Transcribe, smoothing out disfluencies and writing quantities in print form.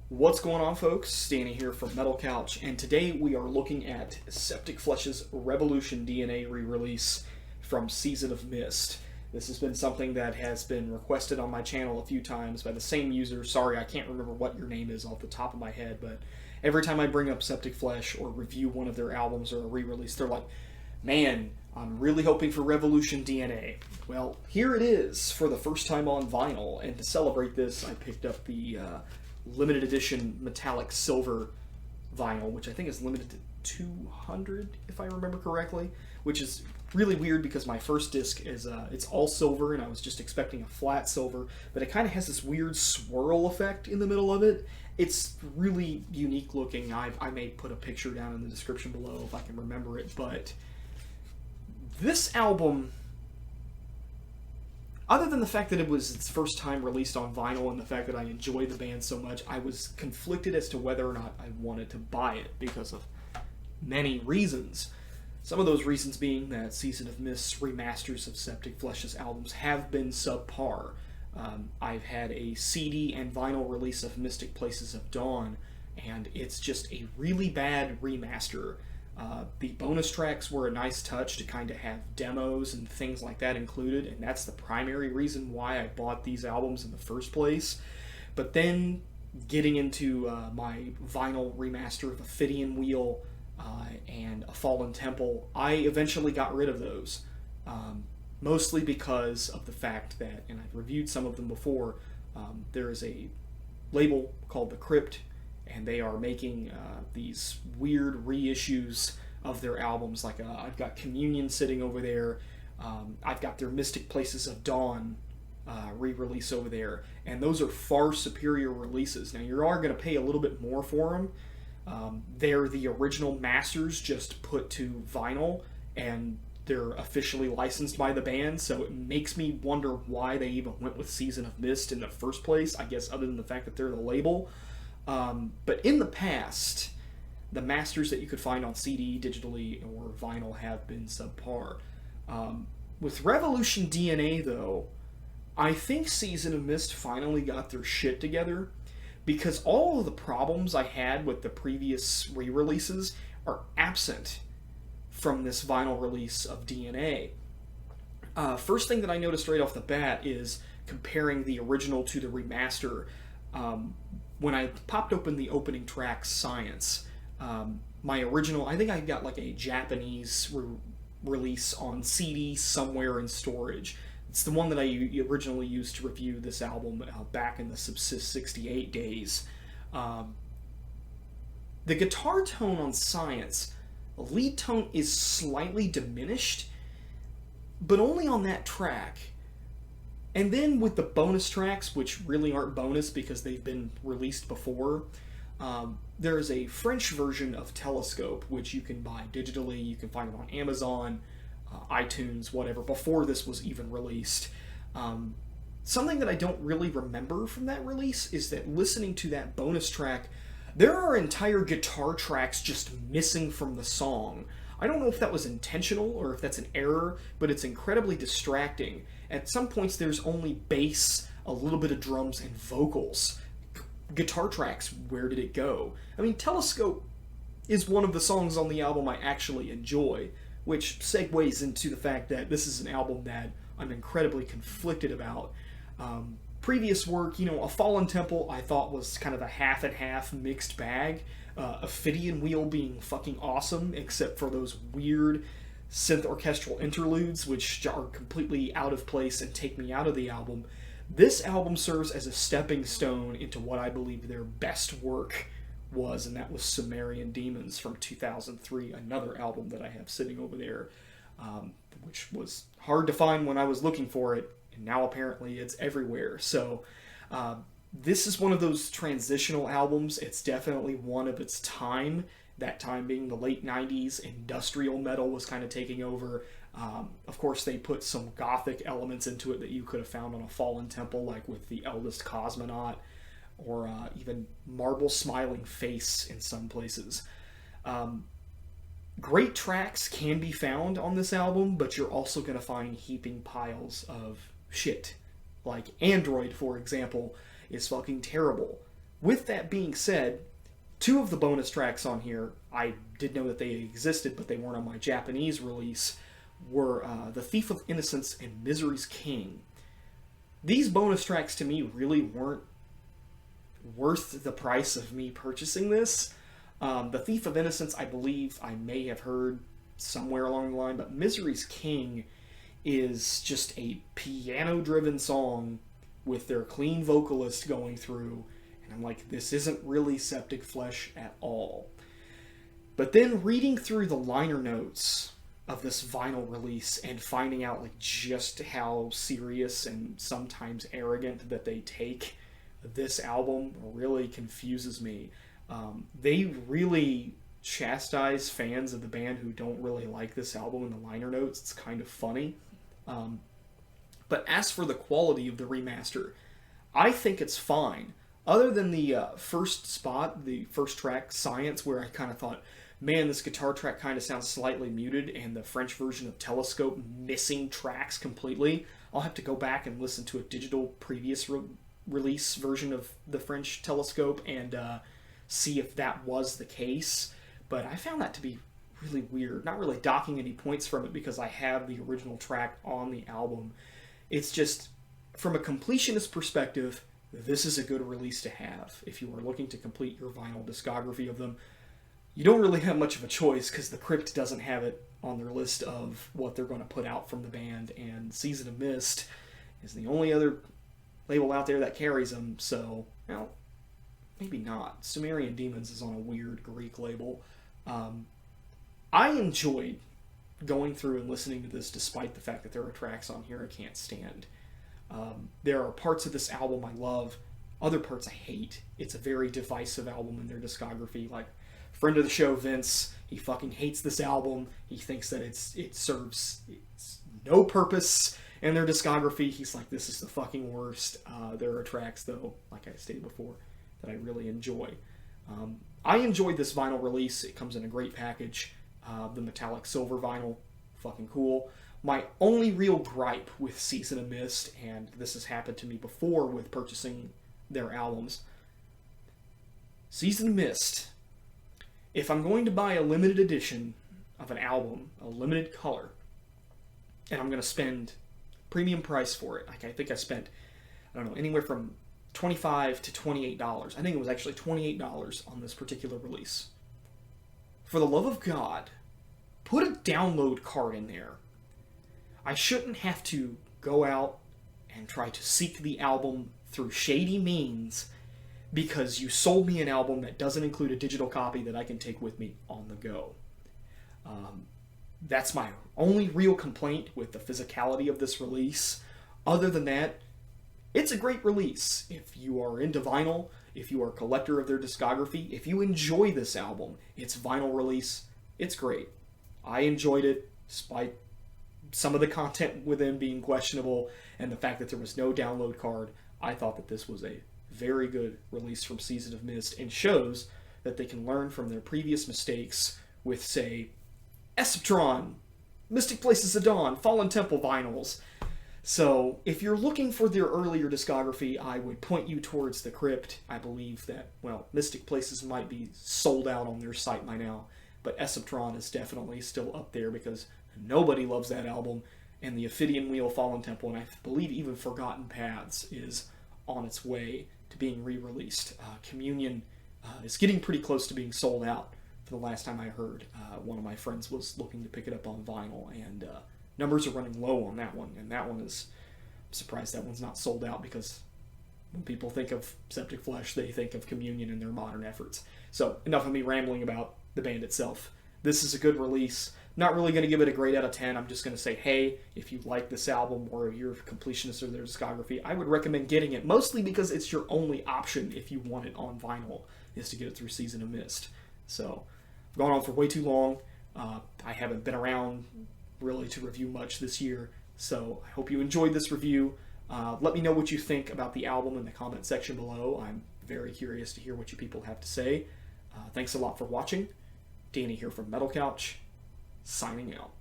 What's going on, folks? Danny here from Metal Couch, and today we are looking at Septicflesh's Revolution DNA re-release from Season of Mist. This has been something that has been requested on my channel a few times by the same user. Sorry, I can't remember what your name is off the top of my head, but every time I bring up Septicflesh or review one of their albums or a re-release, they're like, man, I'm really hoping for Revolution DNA. Well, here it is for the first time on vinyl, and to celebrate this, I picked up the limited edition metallic silver vinyl, which I think is limited to 200, if I remember correctly, which is really weird because my first disc is it's all silver, and I was just expecting a flat silver, but it kind of has this weird swirl effect in the middle of it. It's really unique looking. I may put a picture down in the description below if I can remember it, but this album, other than the fact that it was its first time released on vinyl and the fact that I enjoy the band so much, I was conflicted as to whether or not I wanted to buy it because of many reasons. Some of those reasons being that Season of Mist's remasters of Septicflesh's albums have been subpar. I've had a CD and vinyl release of Mystic Places of Dawn, and it's just a really bad remaster. The bonus tracks were a nice touch to kind of have demos and things like that included, and that's the primary reason why I bought these albums in the first place. But then, getting into my vinyl remaster of Ophidian Wheel and A Fallen Temple, I eventually got rid of those. Mostly because of the fact that, and I've reviewed some of them before, there is a label called The Crypt, and they are making these weird reissues of their albums. Like I've got Communion sitting over there. I've got their Mystic Places of Dawn re-release over there, and those are far superior releases. Now you are going to pay a little bit more for them. They're the original masters just put to vinyl, and they're officially licensed by the band, so it makes me wonder why they even went with Season of Mist in the first place, I guess other than the fact that they're the label. But in the past, the masters that you could find on CD, digitally, or vinyl have been subpar. With Revolution DNA, though, I think Season of Mist finally got their shit together, because all of the problems I had with the previous re-releases are absent from this vinyl release of DNA. First thing that I noticed right off the bat is comparing the original to the remaster. When I popped open the opening track, Science, my original, I think I got like a Japanese release on CD somewhere in storage. It's the one that I originally used to review this album back in the Subsist 68 days. The guitar tone on Science, the lead tone is slightly diminished, but only on that track. And then with the bonus tracks, which really aren't bonus because they've been released before, there is a French version of Telescope, which you can buy digitally. You can find it on Amazon, iTunes, whatever, before this was even released. Something that I don't really remember from that release is that listening to that bonus track, there are entire guitar tracks just missing from the song. I don't know if that was intentional or if that's an error, but it's incredibly distracting. At some points there's only bass, a little bit of drums, and vocals. Guitar tracks, where did it go? I mean, Telescope is one of the songs on the album I actually enjoy, which segues into the fact that this is an album that I'm incredibly conflicted about. Previous work, A Fallen Temple, I thought was kind of a half and half mixed bag. Ophidian Wheel being fucking awesome, except for those weird synth orchestral interludes, which are completely out of place and take me out of the album. This album serves as a stepping stone into what I believe their best work was, and that was Sumerian Demons from 2003, another album that I have sitting over there, which was hard to find when I was looking for it, and now apparently it's everywhere. So this is one of those transitional albums. It's definitely one of its time, that time being the late 90s. Industrial metal was kind of taking over. Of course, they put some gothic elements into it that you could have found on A Fallen Temple, like with The Eldest Cosmonaut, or even Marble Smiling Face in some places. Great tracks can be found on this album, but you're also going to find heaping piles of shit. Like Android, for example, is fucking terrible. With that being said, two of the bonus tracks on here, I did know that they existed, but they weren't on my Japanese release, were The Thief of Innocence and Misery's King. These bonus tracks to me really weren't worth the price of me purchasing this. The Thief of Innocence, I believe I may have heard somewhere along the line, but Misery's King is just a piano-driven song with their clean vocalist going through, and I'm like, this isn't really Septicflesh at all. But then reading through the liner notes of this vinyl release and finding out like just how serious and sometimes arrogant that they take this album really confuses me. They really chastise fans of the band who don't really like this album in the liner notes. It's kind of funny. But as for the quality of the remaster, I think it's fine. Other than the first spot, the first track, Science, where I kind of thought, man, this guitar track kind of sounds slightly muted, and the French version of Telescope missing tracks completely. I'll have to go back and listen to a digital previous release version of the French Telescope and see if that was the case. But I found that to be really weird. Not really docking any points from it because I have the original track on the album. It's just, from a completionist perspective, this is a good release to have. If you are looking to complete your vinyl discography of them, you don't really have much of a choice because the Crypt doesn't have it on their list of what they're going to put out from the band, and Season of Mist is the only other label out there that carries them, so, well, maybe not. Sumerian Demons is on a weird Greek label. I enjoyed going through and listening to this despite the fact that there are tracks on here I can't stand. There are parts of this album I love, other parts I hate. It's a very divisive album in their discography. Like, friend of the show, Vince, he fucking hates this album. He thinks that it serves no purpose in their discography. He's like, this is the fucking worst. There are tracks, though, like I stated before, that I really enjoy. I enjoyed this vinyl release. It comes in a great package. The metallic silver vinyl, fucking cool. My only real gripe with Season of Mist, and this has happened to me before with purchasing their albums, Season of Mist, if I'm going to buy a limited edition of an album, a limited color, and I'm going to spend premium price for it, like I think I spent, I don't know, anywhere from $25 to $28. I think it was actually $28 on this particular release. For the love of God, put a download card in there. I shouldn't have to go out and try to seek the album through shady means because you sold me an album that doesn't include a digital copy that I can take with me on the go. That's my only real complaint with the physicality of this release. Other than that, it's a great release. If you are into vinyl, if you are a collector of their discography, if you enjoy this album, its vinyl release, it's great. I enjoyed it, despite some of the content within being questionable and the fact that there was no download card. I thought that this was a very good release from Season of Mist and shows that they can learn from their previous mistakes with, say, Esceptron, Mystic Places of Dawn, Fallen Temple vinyls. So, if you're looking for their earlier discography, I would point you towards The Crypt. I believe that, well, Mystic Places might be sold out on their site by now, but Esceptron is definitely still up there because nobody loves that album, and the Ophidian Wheel, Fallen Temple, and I believe even Forgotten Paths is on its way to being re-released. Communion is getting pretty close to being sold out. For the last time I heard, one of my friends was looking to pick it up on vinyl, and numbers are running low on that one, and that one is, I'm surprised that one's not sold out because when people think of Septicflesh, they think of Communion and their modern efforts. So, enough of me rambling about the band itself. This is a good release. Not really going to give it a grade out of 10. I'm just going to say, hey, if you like this album or you're a completionist of their discography, I would recommend getting it, mostly because it's your only option if you want it on vinyl, is to get it through Season of Mist. So, I've gone on for way too long. I haven't been around really to review much this year, so I hope you enjoyed this review. Let me know what you think about the album in the comment section below. I'm very curious to hear what you people have to say. Thanks a lot for watching. Danny here from Metal Couch, signing out.